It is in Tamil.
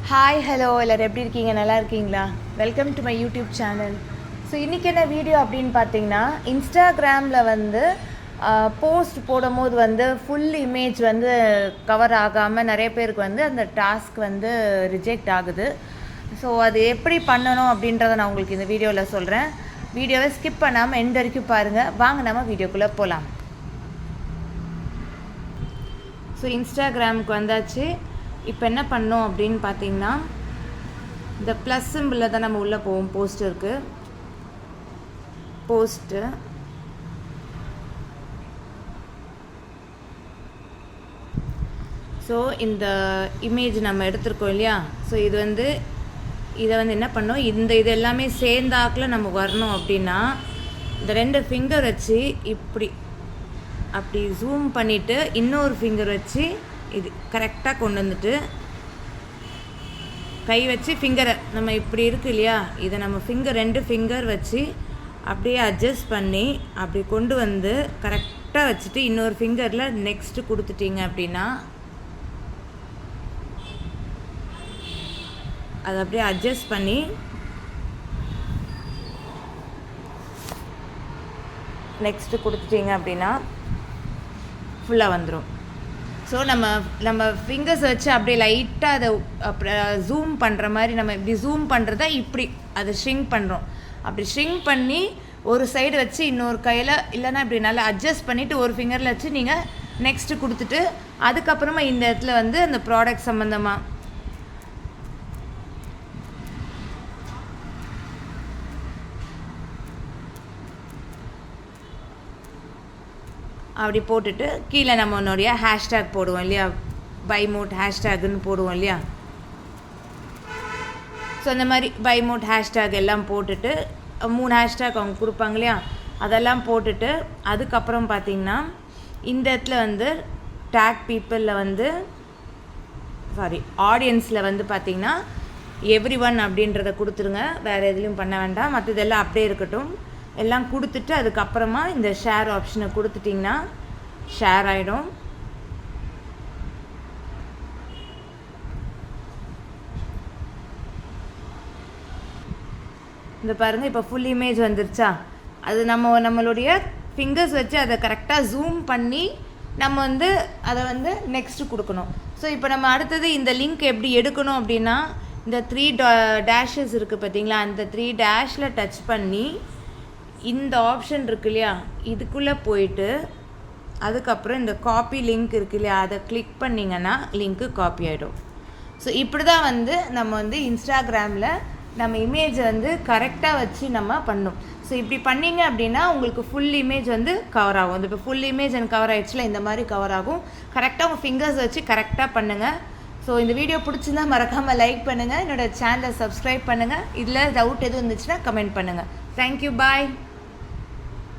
ஹாய் ஹலோ எல்லோரும் எப்படி இருக்கீங்க? நல்லா இருக்கீங்களா? Welcome to my YouTube channel. So இன்றைக்கி என்ன வீடியோ அப்படின்னு பார்த்தீங்கன்னா, இன்ஸ்டாகிராமில் வந்து போஸ்ட் போடும்போது வந்து ஃபுல் இமேஜ் வந்து கவர் ஆகாமல் நிறைய பேருக்கு வந்து அந்த டாஸ்க் வந்து ரிஜெக்ட் ஆகுது. ஸோ அது எப்படி பண்ணணும் அப்படின்றத நான் உங்களுக்கு இந்த வீடியோவில் சொல்கிறேன். வீடியோவை ஸ்கிப் பண்ணாமல் எண்ட் வரைக்கும் பாருங்கள். வாங்க நம்ம வீடியோக்குள்ளே போகலாம். ஸோ இன்ஸ்டாகிராமுக்கு வந்தாச்சு. இப்போ என்ன பண்ணோம் அப்படின்னு பார்த்தீங்கன்னா, இந்த ப்ளஸ் சிம்பிளில் தான் நம்ம உள்ளே போவோம். போஸ்ட் இருக்குது, போஸ்ட்டு. ஸோ இந்த இமேஜ் நம்ம எடுத்துருக்கோம் இல்லையா? ஸோ இது வந்து இதை வந்து என்ன பண்ணோம், இது எல்லாமே சேர்ந்தாக்கில் நம்ம வரணும் அப்படின்னா இந்த 2 ஃபிங்கர் வச்சு அப்படி ஜூம் பண்ணிவிட்டு இன்னொரு ஃபிங்கர் வச்சு இது கரெக்டாக கொண்டு வந்துட்டு கை வச்சு ஃபிங்கரை நம்ம இப்படி இருக்கு இல்லையா, இதை நம்ம 2 ஃபிங்கர் வச்சு அப்படியே அட்ஜஸ்ட் பண்ணி அப்படி கொண்டு வந்து கரெக்டாக வச்சுட்டு இன்னொரு ஃபிங்கரில் நெக்ஸ்ட்டு கொடுத்துட்டிங்க அப்படின்னா அதை அப்படியே அட்ஜஸ்ட் பண்ணி நெக்ஸ்ட்டு கொடுத்துட்டிங்க அப்படின்னா ஃபுல்லாக வந்துடும். ஸோ நம்ம ஃபிங்கர்ஸ் வச்சு அப்படியே லைட்டாக அதை ஜூம் பண்ணுற மாதிரி நம்ம இப்படி ஜூம் பண்ணுறத இப்படி அதை ஷ்ரிங்க் பண்ணுறோம். அப்படி ஷ்ரிங்க் பண்ணி ஒரு சைடு வச்சு இன்னொரு கையில் இல்லைன்னா இப்படி நல்லா அட்ஜஸ்ட் பண்ணிவிட்டு ஒரு ஃபிங்கரில் வச்சு நீங்கள் நெக்ஸ்ட்டு கொடுத்துட்டு அதுக்கப்புறமா இந்த இடத்துல வந்து அந்த ப்ராடக்ட் சம்மந்தமாக அப்படி போட்டுட்டு கீழே நம்மளுடைய ஹேஷ்டேக் போடுவோம் இல்லையா, பை மோட் ஹேஷ்டேக்குன்னு போடுவோம் இல்லையா. ஸோ அந்த மாதிரி பை மோட் ஹேஷ்டேக் எல்லாம் போட்டுட்டு 3 ஹேஷ்டேக் அவங்க கொடுப்பாங்க இல்லையா, அதெல்லாம் போட்டுட்டு அதுக்கப்புறம் பார்த்திங்கன்னா இந்த இடத்துல வந்து டேக் பீப்புளில் வந்து ஆடியன்ஸில் வந்து பார்த்திங்கன்னா எவ்ரிஒன் அப்படின்றத கொடுத்துருங்க. வேறு எதுலேயும் பண்ண வேண்டாம், மற்றதெல்லாம் அப்படியே இருக்கட்டும். எல்லாம் கொடுத்துட்டு அதுக்கப்புறமா இந்த ஷேர் ஆப்ஷனை கொடுத்துட்டிங்கன்னா ஷேர் ஆகிடும். இந்த பாருங்கள், இப்போ ஃபுல் இமேஜ் வந்துருச்சா. அது நம்மளுடைய ஃபிங்கர்ஸ் வச்சு அதை கரெக்டாக ஜூம் பண்ணி நம்ம வந்து அதை வந்து நெக்ஸ்ட்டு கொடுக்கணும். ஸோ இப்போ நம்ம அடுத்தது இந்த லிங்க் எப்படி எடுக்கணும் அப்படின்னா, இந்த 3 டேஷஸ் இருக்குது பார்த்தீங்களா, அந்த 3 டேஷில் டச் பண்ணி இந்த ஆப்ஷன் இருக்கு இல்லையா, இதுக்குள்ளே போயிட்டு அதுக்கப்புறம் இந்த காப்பி லிங்க் இருக்கு இல்லையா, அதை கிளிக் பண்ணிங்கன்னா லிங்க்கு காப்பி ஆகிடும். ஸோ இப்படி தான் வந்து நம்ம வந்து இன்ஸ்டாகிராமில் நம்ம இமேஜை வந்து கரெக்டாக வச்சு நம்ம பண்ணணும். ஸோ இப்படி பண்ணிங்க அப்படின்னா உங்களுக்கு ஃபுல் இமேஜ் வந்து கவர் ஆகும். இப்போ ஃபுல் இமேஜ் எனக்கு கவர் ஆகிடுச்சுல, இந்த மாதிரி கவர் ஆகும். கரெக்டாக உங்கள் ஃபிங்கர்ஸ் வச்சு கரெக்டாக பண்ணுங்கள். ஸோ இந்த வீடியோ பிடிச்சிருந்தா மறக்காமல் லைக் பண்ணுங்கள், என்னோடய சேனலை சப்ஸ்கிரைப் பண்ணுங்கள். இதில் டவுட் எதுவும் இருந்துச்சுன்னா கமெண்ட் பண்ணுங்கள். தேங்க்யூ, பாய்.